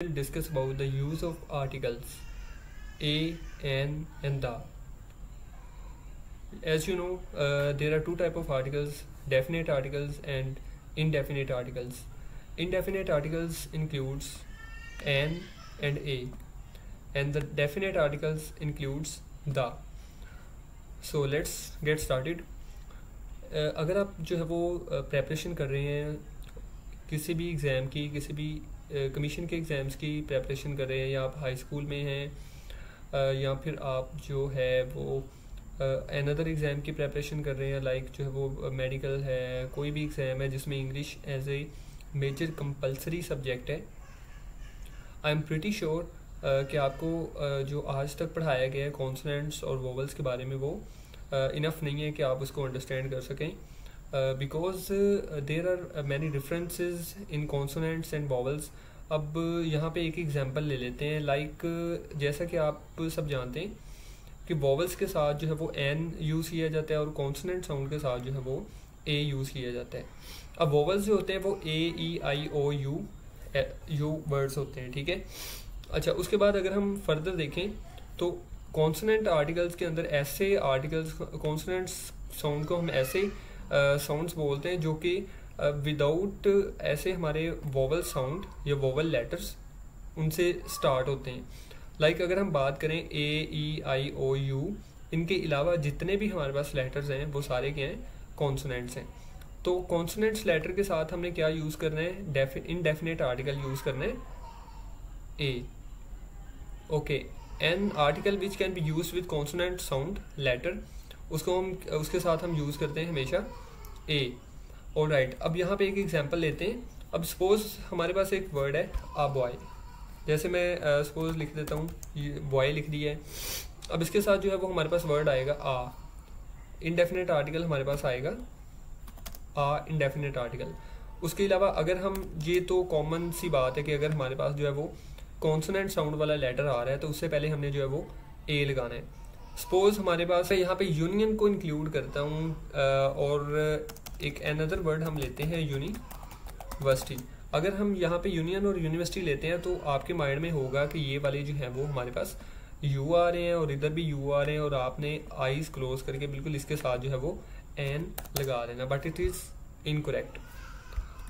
will discuss about the use of articles a, an, and the. As you know, there are two type of articles: definite articles and indefinite articles. Indefinite articles includes an and a, and the definite articles includes the. So let's get started. अगर आप जो है वो preparation कर रहे हैं किसी भी एग्ज़ाम की, किसी भी कमीशन के एग्ज़ाम्स की प्रेपरेशन कर रहे हैं, या आप हाई स्कूल में हैं, या फिर आप जो है वो अनदर एग्ज़ाम की प्रेपरेशन कर रहे हैं, लाइक जो है वो मेडिकल है, कोई भी एग्ज़ाम है जिसमें English as a major compulsory subject है, आई एम प्रिटी श्योर कि आपको जो आज तक पढ़ाया गया है कॉन्सोनेंट्स और वोवल्स के बारे में वो इनफ नहीं है कि आप उसको अंडरस्टैंड कर सकें, because there are many differences in consonants and vowels. अब यहाँ पे एक एग्जांपल ले लेते हैं, लाइक जैसा कि आप सब जानते हैं कि वोवल्स के साथ जो है वो एन यूज़ किया जाता है और कॉन्सोनेंट साउंड के साथ जो है वो ए यूज़ किया जाता है. अब वोवल्स जो होते हैं वो ए, ई, आई, ओ, यू वर्ड्स होते हैं, ठीक है. अच्छा, उसके बाद अगर हम फर्दर देखें तो कॉन्सोनेंट आर्टिकल्स के अंदर ऐसे आर्टिकल्स, कॉन्सोनेंट साउंड को हम ऐसे साउंड्स बोलते हैं जो कि विदाउट ऐसे हमारे वोवल साउंड या वोवल लेटर्स उनसे स्टार्ट होते हैं. लाइक अगर हम बात करें ए, ई, आई, ओ, यू, इनके अलावा जितने भी हमारे पास लेटर्स हैं वो सारे क्या हैं, कॉन्सोनेंट्स हैं. तो कॉन्सोनेंट्स लेटर के साथ हमने क्या यूज़ करना है, इनडेफिनेट आर्टिकल यूज़ करना है a. Okay, an article which can be use with consonant sound letter, उसको हम उसके साथ हम यूज़ करते हैं हमेशा ए. ऑलराइट, अब यहाँ पे एक एग्जांपल लेते हैं. अब सपोज हमारे पास एक वर्ड है आ बॉय, जैसे मैं सपोज लिख देता हूँ, ये बॉय लिख दिया है. अब इसके साथ जो है वो हमारे पास वर्ड आएगा आ, इनडेफिनेट आर्टिकल हमारे पास आएगा आ, इनडेफिनेट आर्टिकल. उसके अलावा अगर हम, ये तो कॉमन सी बात है कि अगर हमारे पास जो है वो कॉन्सोनेंट साउंड वाला लेटर आ रहा है तो उससे पहले हमने जो है वो ए लगाना है. सपोज हमारे पास यहाँ पे यूनियन को इंक्लूड करता हूँ, और एक अनदर वर्ड हम लेते हैं यूनिवर्सिटी. अगर हम यहाँ पे यूनियन और यूनिवर्सिटी लेते हैं तो आपके माइंड में होगा कि ये वाले जो हैं वो हमारे पास यू आ रहे हैं और इधर भी यू आ रहे हैं, और आपने आईज क्लोज करके बिल्कुल इसके साथ जो है वो एन लगा देना, बट इट इज़ इनकरेक्ट.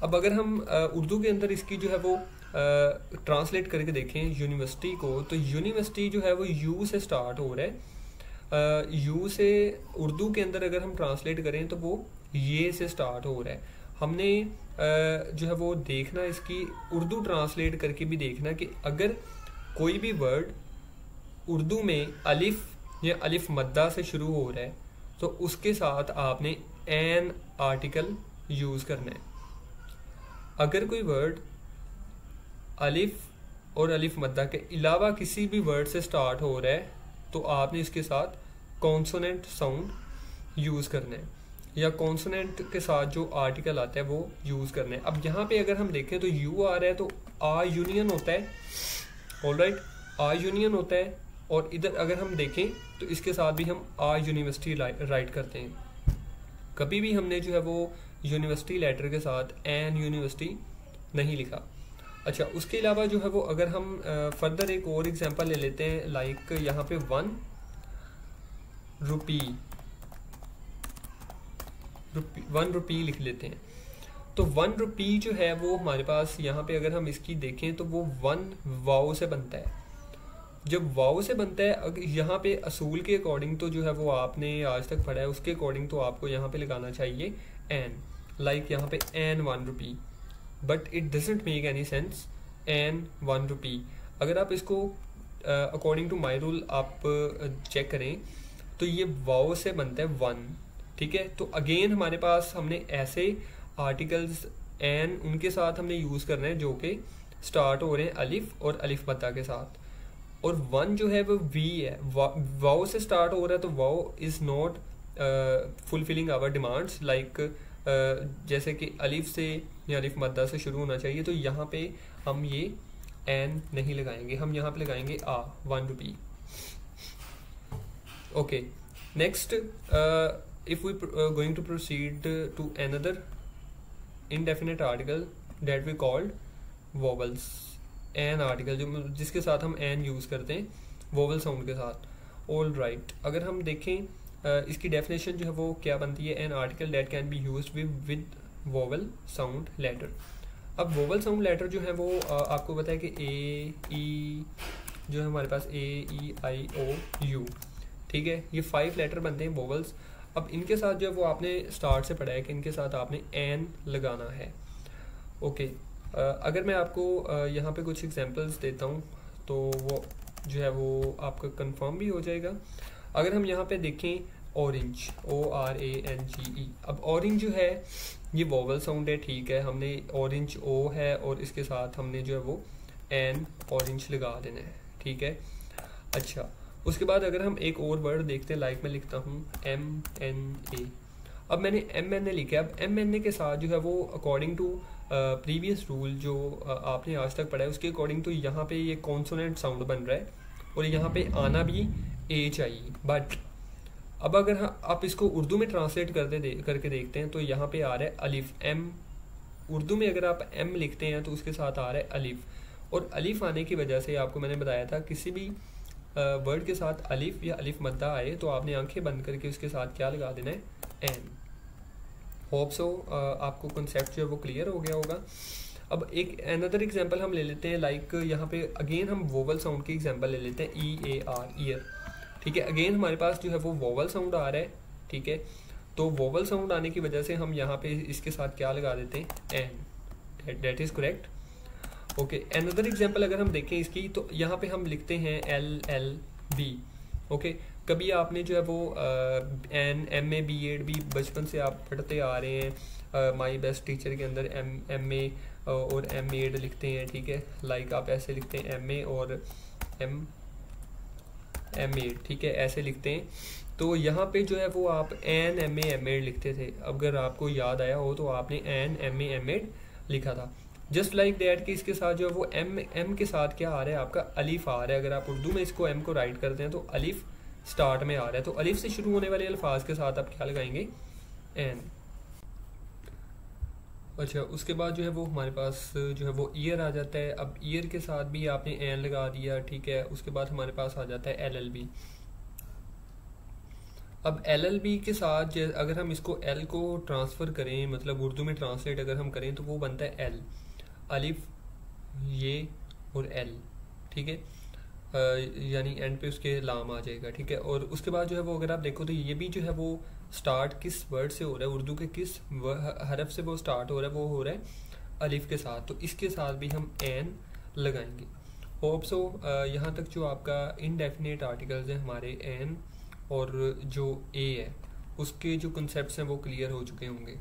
अब अगर हम उर्दू के अंदर इसकी जो है वो ट्रांसलेट करके देखें यूनिवर्सिटी को, तो यूनिवर्सिटी जो है वो यू से स्टार्ट हो रहा है. यू से उर्दू के अंदर अगर हम ट्रांसलेट करें तो वो ये से स्टार्ट हो रहा है. हमने जो है वो देखना, इसकी उर्दू ट्रांसलेट करके भी देखना कि अगर कोई भी वर्ड उर्दू में अलिफ या अलिफ मद्दा से शुरू हो रहा है तो उसके साथ आपने एन आर्टिकल यूज़ करना है. अगर कोई वर्ड अलिफ और अलिफ मद्दा के अलावा किसी भी वर्ड से स्टार्ट हो रहा है तो आपने इसके साथ कॉन्सोनेंट साउंड यूज़ करना है, या कॉन्सोनेंट के साथ जो आर्टिकल आता है वो यूज़ करना है. अब यहाँ पे अगर हम देखें तो यू आ रहा है तो आ यूनियन होता है. ऑलराइट, आ यूनियन होता है, और इधर अगर हम देखें तो इसके साथ भी हम आ यूनिवर्सिटी राइट करते हैं. कभी भी हमने जो है वो यूनिवर्सिटी लेटर के साथ एन यूनिवर्सिटी नहीं लिखा. अच्छा, उसके अलावा जो है वो अगर हम फर्दर एक और एग्जांपल ले लेते हैं, लाइक यहाँ पे 1 रुपी लिख लेते हैं. तो 1 रुपी जो है वो हमारे पास यहाँ पे अगर हम इसकी देखें तो वो 1 वाव से बनता है. जब वाव से बनता है, अगर यहाँ पे असूल के अकॉर्डिंग तो जो है वो आपने आज तक पढ़ा है उसके अकॉर्डिंग तो आपको यहाँ पे लगाना चाहिए एन, लाइक यहाँ पे an 1 rupee, but it doesn't make any sense an 1 rupee. अगर आप इसको अकॉर्डिंग टू माई रूल आप चेक करें तो ये वाव से बनता है 1, ठीक है. तो अगेन हमारे पास हमने ऐसे आर्टिकल्स एन उनके साथ हमने यूज़ करना है जो कि स्टार्ट हो रहे हैं अलिफ और अलिफ मद्दा के साथ, और 1 जो है वो वी है, वाव से स्टार्ट हो रहा है तो वाव is not fulfilling our demands, like जैसे कि अलिफ से या अलिफ मद्दा से शुरू होना चाहिए, तो यहाँ पे हम ये एन नहीं लगाएंगे, हम यहाँ पे लगाएंगे आ 1 rupee. Okay, next if we going to proceed to another indefinite article that we called vowels, an article जिसके साथ हम एन यूज़ करते हैं वोवल साउंड के साथ। ऑल राइट, अगर हम देखें इसकी डेफिनेशन जो है वो क्या बनती है, an article that can be used with vowel sound letter. अब वोवल साउंड लेटर जो है वो आपको पता है कि ए ई जो है हमारे पास AEIOU, ठीक है, ये 5 लेटर बनते हैं वोवल्स। अब इनके साथ जो है वो आपने स्टार्ट से पढ़ा है कि इनके साथ आपने एन लगाना है। ओके, अगर मैं आपको यहाँ पे कुछ एग्जांपल्स देता हूँ तो वो जो है वो आपका कंफर्म भी हो जाएगा। अगर हम यहाँ पे देखें ऑरेंज, ORANGE, अब ऑरेंज जो है ये वोवल साउंड है, ठीक है, हमने ऑरेंज ओ है और इसके साथ हमने जो है वो एन ऑरेंज लगा देना है, ठीक है। अच्छा, उसके बाद अगर हम एक और वर्ड देखते हैं, लाइक मैं लिखता हूँ MNA। अब मैंने MNA लिखा है। अब MNA के साथ जो है वो अकॉर्डिंग टू प्रीवियस रूल जो आपने आज तक पढ़ा है उसके अकॉर्डिंग तो यहाँ पे ये कॉन्सोनेंट साउंड बन रहा है और यहाँ पे आना भी ए चाहिए। बट अब अगर आप इसको उर्दू में ट्रांसलेट करके देखते हैं तो यहाँ पे आ रहा है अलिफ, एम। उर्दू में अगर आप एम लिखते हैं तो उसके साथ आ रहा है अलिफ, और अलिफ आने की वजह से आपको मैंने बताया था किसी भी वर्ड के साथ अलिफ या अलिफ मद्दा आए तो आपने आंखें बंद करके उसके साथ क्या लगा देना है, एन। होप सो आपको कॉन्सेप्ट जो है वो क्लियर हो गया होगा। अब एक अनदर एग्जांपल हम ले लेते हैं, लाइक यहाँ पे अगेन हम वोवल साउंड की एग्जांपल ले लेते हैं, EAR, ईयर, ठीक है। अगेन हमारे पास जो है वो वोवल साउंड आ रहा है, ठीक है। तो वोवल साउंड आने की वजह से हम यहाँ पे इसके साथ क्या लगा देते हैं, an, that is correct. Okay, another example अगर हम देखें इसकी तो यहाँ पे हम लिखते हैं LLB। ओके, कभी आपने जो है वो MA B.Ed भी बचपन से आप पढ़ते आ रहे हैं, माई बेस्ट टीचर के अंदर MA और M.Ed लिखते हैं, ठीक है। लाइक आप ऐसे लिखते हैं MA और M.Ed, ठीक है, ऐसे लिखते हैं। तो यहाँ पे जो है वो आप NMA M.Ed लिखते थे। अगर आपको याद आया हो तो आपने NMA M.Ed लिखा था। जस्ट लाइक दैट कि इसके साथ जो है वो M के साथ क्या आ रहा है, आपका अलिफ आ रहा है। अगर आप उर्दू में इसको M को राइट करते हैं तो अलिफ स्टार्ट में आ रहा है, तो अलिफ से शुरू होने वाले अल्फाज के साथ आप क्या लगाएंगे, एन। अच्छा, उसके बाद जो है वो हमारे पास जो है वो ईयर आ जाता है। अब ईयर के साथ भी आपने एन लगा दिया, ठीक है। उसके बाद हमारे पास आ जाता है LLB। अब LLB के साथ अगर हम इसको L को ट्रांसफ़र करें, मतलब उर्दू में ट्रांसलेट अगर हम करें तो वो बनता है L, अलिफ, ये और L, ठीक है। यानी एंड पे उसके लाम आ जाएगा, ठीक है। और उसके बाद जो है वो अगर आप देखो तो ये भी जो है वो स्टार्ट किस वर्ड से हो रहा है, उर्दू के किस हरफ से वो स्टार्ट हो रहा है, वो हो रहा है अलिफ के साथ। तो इसके साथ भी हम एन लगाएंगे। होप सो यहाँ तक जो आपका इनडेफिनेट आर्टिकल्स हैं हमारे एन और जो ए है उसके जो कॉन्सेप्ट्स हैं वो क्लियर हो चुके होंगे।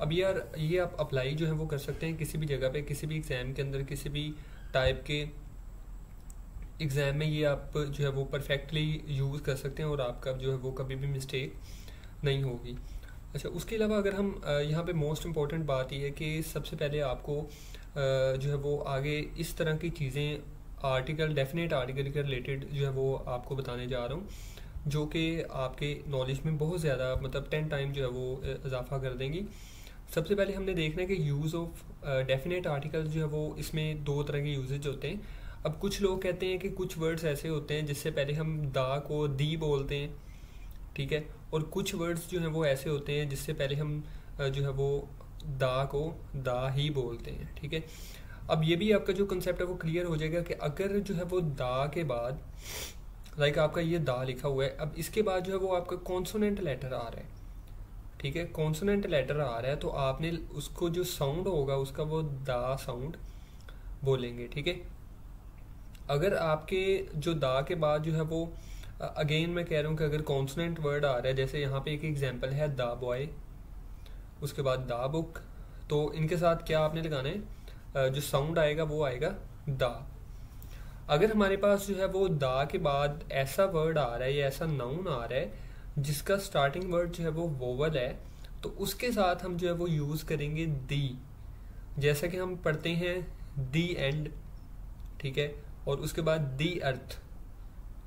अब यार ये आप अप्लाई जो है वो कर सकते हैं किसी भी जगह पे, किसी भी एग्ज़ाम के अंदर, किसी भी टाइप के एग्ज़ाम में ये आप जो है वो परफेक्टली यूज़ कर सकते हैं और आपका जो है वो कभी भी मिस्टेक नहीं होगी। अच्छा, उसके अलावा अगर हम यहाँ पे मोस्ट इम्पॉर्टेंट बात ये है कि सबसे पहले आपको जो है वो आगे इस तरह की चीज़ें आर्टिकल, डेफिनेट आर्टिकल के रिलेटेड जो है वो आपको बताने जा रहा हूँ, जो कि आपके नॉलेज में बहुत ज़्यादा मतलब 10 टाइम जो है वो इजाफा कर देंगी। सबसे पहले हमने देखना है कि यूज़ ऑफ डेफिनेट आर्टिकल जो है वो इसमें 2 तरह के यूजेज होते हैं। अब कुछ लोग कहते हैं कि कुछ वर्ड्स ऐसे होते हैं जिससे पहले हम दा को दी बोलते हैं, ठीक है, और कुछ वर्ड्स जो हैं वो ऐसे होते हैं जिससे पहले हम जो है वो दा को दा ही बोलते हैं, ठीक है। अब ये भी आपका जो कंसेप्ट है वो क्लियर हो जाएगा कि अगर जो है वो दा के बाद लाइक आपका ये दा लिखा हुआ है, अब इसके बाद जो है वो आपका कॉन्सोनेंट लेटर आ रहा है, ठीक है, कॉन्सोनेंट लेटर आ रहा है, तो आपने उसको जो साउंड होगा उसका वो दा साउंड बोलेंगे, ठीक है। अगर आपके जो दा के बाद जो है वो अगेन मैं कह रहा हूँ कि अगर कॉन्सोनेंट वर्ड आ रहा है, जैसे यहाँ पे एक एग्जांपल है दा बॉय, उसके बाद दा बुक, तो इनके साथ क्या आपने लगाना है, जो साउंड आएगा वो आएगा दा। अगर हमारे पास जो है वो दा के बाद ऐसा वर्ड आ रहा है या ऐसा नाउन आ रहा है जिसका स्टार्टिंग वर्ड जो है वो वोवल है, तो उसके साथ हम जो है वो यूज़ करेंगे दी, जैसा कि हम पढ़ते हैं दी एंड, ठीक है, और उसके बाद दी अर्थ।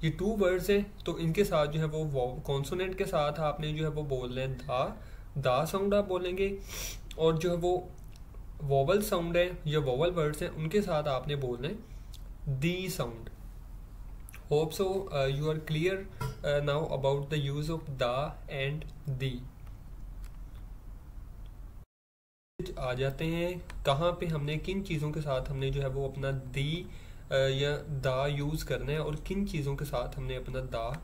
ये 2 वर्ड्स हैं, तो इनके साथ जो है वो कॉन्सोनेंट के साथ आपने जो है वो बोलना है दा साउंड आप बोलेंगे, और जो है वो वोवल साउंड है या वोवल वर्ड्स हैं उनके साथ आपने बोलना है the sound. Hope so you are clear now about the use of the and the. आ जाते हैं कहाँ पे हमने किन चीज़ों के साथ हमने जो है वो अपना दी या दा यूज़ करना है और किन चीज़ों के साथ हमने अपना दा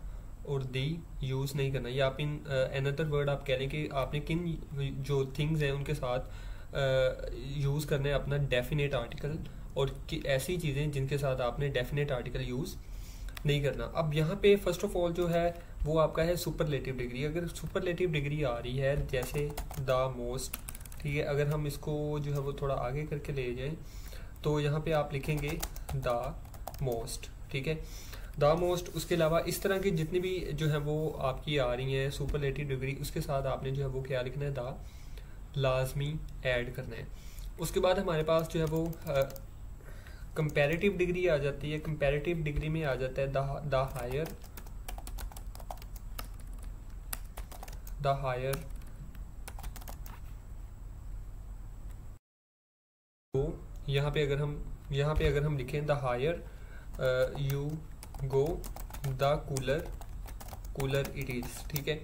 और दी यूज़ नहीं करना। या आप इन अनदर वर्ड आप कह लें कि आपने किन जो थिंग्स हैं उनके साथ यूज़ करना है अपना डेफिनेट आर्टिकल और ऐसी चीज़ें जिनके साथ आपने डेफिनेट आर्टिकल यूज़ नहीं करना। अब यहाँ पे फर्स्ट ऑफ ऑल जो है वो आपका है सुपरलेटिव डिग्री। अगर सुपरलेटिव डिग्री आ रही है जैसे द मोस्ट, ठीक है, अगर हम इसको जो है वो थोड़ा आगे करके ले जाएं तो यहाँ पे आप लिखेंगे द मोस्ट, ठीक है, द मोस्ट। उसके अलावा इस तरह की जितनी भी जो है वो आपकी आ रही हैं सुपरलेटिव डिग्री, उसके साथ आपने जो है वो क्या लिखना है, द लाजमी ऐड करना है। उसके बाद हमारे पास जो है वो कंपैरेटिव डिग्री आ जाती है। कंपैरेटिव डिग्री में आ जाता है द हायर तो यहाँ पे अगर हम लिखें the higher you go the cooler it is, ठीक है।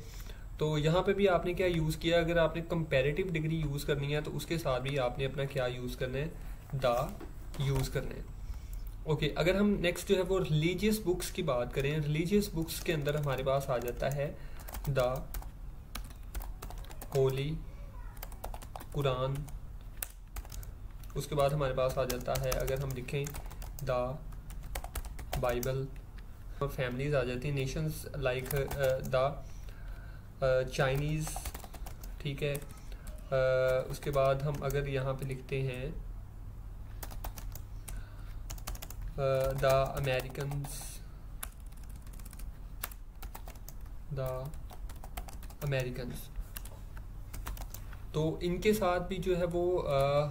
तो यहाँ पे भी आपने क्या यूज़ किया, अगर आपने कंपैरेटिव डिग्री यूज़ करनी है तो उसके साथ भी आपने अपना क्या यूज़ करना है, द यूज़ करना है। ओके, अगर हम नेक्स्ट जो है वो रिलीजियस बुक्स की बात करें, रिलीजियस बुक्स के अंदर हमारे पास आ जाता है द होली कुरान। उसके बाद हमारे पास आ जाता है अगर हम लिखें द बाइबल। फैमिलीज आ जाती हैं, नेशंस लाइक द चाइनीज़, ठीक है। उसके बाद हम अगर यहाँ पे लिखते हैं द अमेरिकन्स, तो इनके साथ भी जो है वो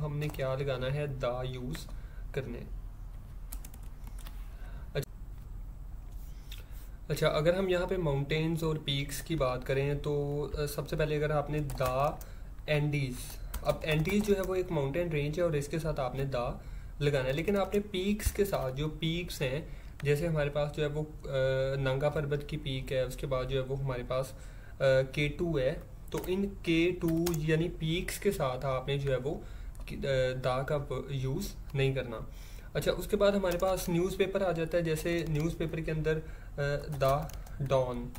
हमने क्या लगाना है, द यूज़ करने। अच्छा, अगर हम यहाँ पे माउंटेन्स और पीक्स की बात करें तो सबसे पहले अगर आपने द एंडीज़, अब एंडीज़ जो है वो एक माउंटेन रेंज है और इसके साथ आपने द लगाना है, लेकिन आपने पीक्स के साथ जो पीक्स हैं, जैसे हमारे पास जो है वो नंगा पर्वत की पीक है, उसके बाद जो है वो हमारे पास K2 है, तो इन K2 यानी पीक्स के साथ आपने जो है वो दा का यूज़ नहीं करना। अच्छा, उसके बाद हमारे पास न्यूज़पेपर आ जाता है, जैसे न्यूज़पेपर के अंदर द डॉन,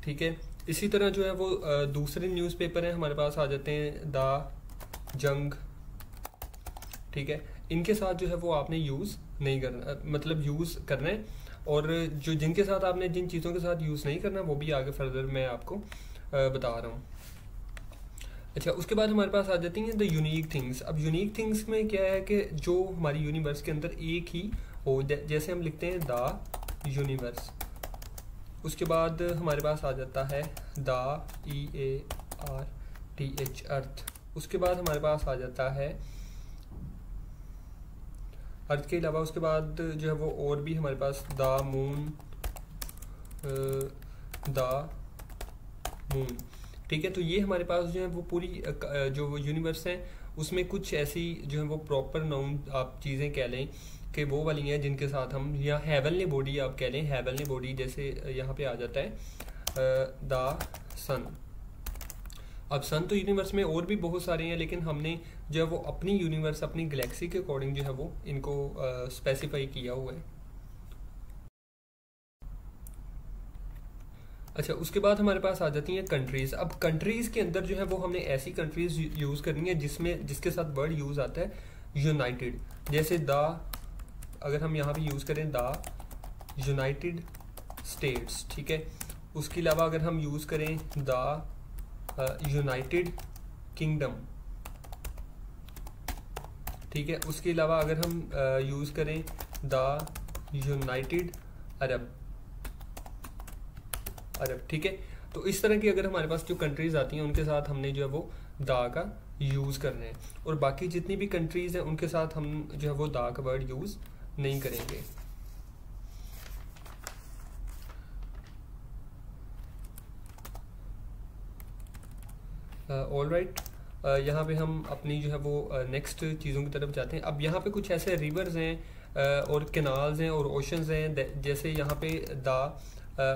ठीक है। इसी तरह जो है वो दूसरे न्यूज़पेपर हैं हमारे पास आ जाते हैं द जंग, ठीक है। इनके साथ जो है वो आपने यूज़ नहीं करना, मतलब यूज़ करना है, और जो जिनके साथ आपने जिन चीज़ों के साथ यूज़ नहीं करना वो भी आगे फर्दर मैं आपको बता रहा हूँ। अच्छा, उसके बाद हमारे पास आ जाती हैं द यूनिक थिंग्स। अब यूनिक थिंग्स में क्या है कि जो हमारी यूनिवर्स के अंदर एक ही हो, जैसे हम लिखते हैं द यूनिवर्स। उसके बाद हमारे पास आ जाता है द EARTH अर्थ। उसके बाद हमारे पास आ जाता है अर्थ के अलावा उसके बाद जो है वो और भी हमारे पास द मून, ठीक है। तो ये हमारे पास जो है वो पूरी जो यूनिवर्स है उसमें कुछ ऐसी जो है वो प्रॉपर नाउन आप चीज़ें कह लें कि वो वाली हैं जिनके साथ हम, या हेवनली बॉडी आप कह लें, हेवनली बॉडी जैसे यहाँ पे आ जाता है द सन। अब सन तो यूनिवर्स में और भी बहुत सारे हैं, लेकिन हमने जो है वो अपनी यूनिवर्स, अपनी गैलेक्सी के अकॉर्डिंग जो है वो इनको स्पेसिफाई किया हुआ है। अच्छा, उसके बाद हमारे पास आ जाती हैं कंट्रीज़। अब कंट्रीज़ के अंदर जो है वो हमने ऐसी कंट्रीज़ यूज़ करनी है जिसके साथ वर्ड यूज़ आता है यूनाइटेड, जैसे अगर हम यहाँ पे यूज़ करें द यूनाइटेड स्टेट्स, ठीक है। उसके अलावा अगर हम यूज़ करें द यूनाइटेड किंगडम, ठीक है। उसके अलावा अगर हम यूज़ करें द यूनाइटेड अरब, ठीक है। तो इस तरह की अगर हमारे पास जो कंट्रीज़ आती हैं उनके साथ हमने जो है वो दा का यूज़ करना है, और बाकी जितनी भी कंट्रीज़ हैं उनके साथ हम जो है वो दा का वर्ड यूज़ नहीं करेंगे। ऑल राइट, यहाँ पे हम अपनी जो है वो नेक्स्ट चीज़ों की तरफ जाते हैं। अब यहाँ पे कुछ ऐसे रिवर्स हैं और कैनाल्स हैं और ओशंस हैं। जैसे यहाँ पे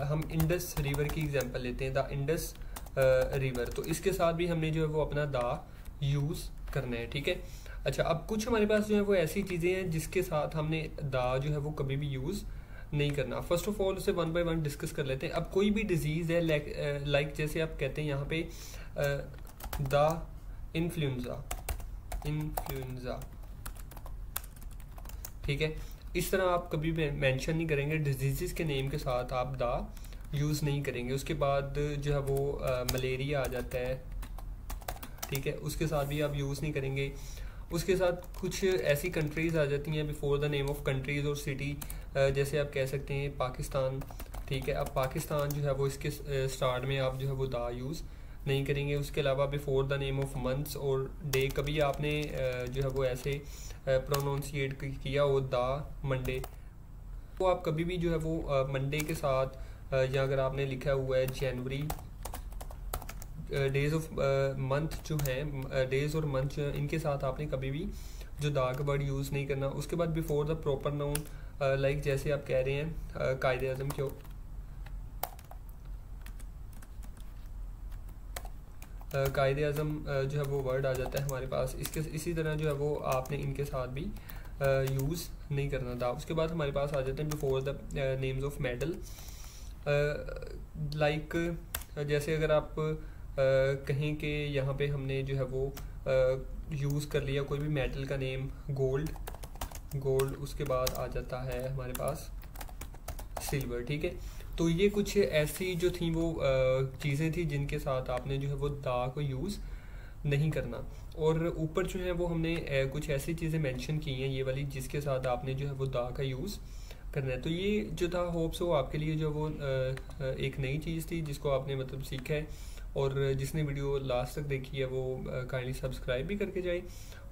हम इंडस रिवर की एग्जांपल लेते हैं, द इंडस रिवर, तो इसके साथ भी हमने जो है वो अपना द यूज़ करना है, ठीक है। अच्छा, अब कुछ हमारे पास जो है वो ऐसी चीज़ें हैं जिसके साथ हमने द जो है वो कभी भी यूज़ नहीं करना। फर्स्ट ऑफ ऑल उसे वन बाय वन डिस्कस कर लेते हैं। अब कोई भी डिजीज़ है लाइक जैसे आप कहते हैं यहाँ पे द इन्फ्लुएंजा, ठीक है। इस तरह आप कभी भी मेंशन नहीं करेंगे, डिजीज़ के नेम के साथ आप द यूज़ नहीं करेंगे। उसके बाद जो है वो मलेरिया आ जाता है, ठीक है, उसके साथ भी आप यूज़ नहीं करेंगे। उसके साथ कुछ ऐसी कंट्रीज़ आ जाती हैं before the name of countries और सिटी, जैसे आप कह सकते हैं पाकिस्तान, ठीक है। अब पाकिस्तान जो है वो इसके स्टार्ट में आप जो है वो द यूज़ नहीं करेंगे। उसके अलावा before the name of months और डे कभी आपने जो है वो ऐसे प्रोनाउंसिएट किया हो द मंडे, तो आप कभी भी जो है वो मंडे के साथ या अगर आपने लिखा हुआ है जनवरी, डेज ऑफ मंथ जो हैं, डेज और मंथ जो हैं, इनके साथ आपने कभी भी जो द का वर्ड यूज़ नहीं करना। उसके बाद before the proper noun, like जैसे आप कह रहे हैं कायदे आज़म क्यों, कायदे आज़म जो है वो वर्ड आ जाता है हमारे पास। इसी तरह जो है वो आपने इनके साथ भी यूज़ नहीं करना था। उसके बाद हमारे पास आ जाते हैं before the names of medal, like जैसे अगर आप कहें कि यहाँ पे हमने जो है वो यूज़ कर लिया कोई भी मेटल का नेम, गोल्ड, उसके बाद आ जाता है हमारे पास सिल्वर, ठीक है। तो ये कुछ ऐसी जो थी वो चीज़ें थी जिनके साथ आपने जो है वो द को यूज़ नहीं करना। और ऊपर जो है वो हमने कुछ ऐसी चीज़ें मेंशन की हैं ये वाली जिसके साथ आपने जो है वो द का यूज़ करना है। तो ये जो था होप्स हो आपके लिए जो वो एक नई चीज़ थी जिसको आपने मतलब सीखा है, और जिसने वीडियो लास्ट तक देखी है वो काइंडली सब्सक्राइब भी करके जाए।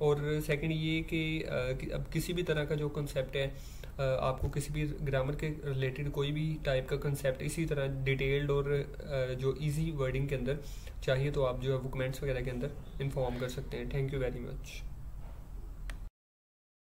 और सेकंड ये कि अब किसी भी तरह का जो कॉन्सेप्ट है, आपको किसी भी ग्रामर के रिलेटेड कोई भी टाइप का कंसेप्ट इसी तरह डिटेल्ड और जो इजी वर्डिंग के अंदर चाहिए तो आप जो है वो कमेंट्स वगैरह के अंदर इन्फॉर्म कर सकते हैं। Thank you very much.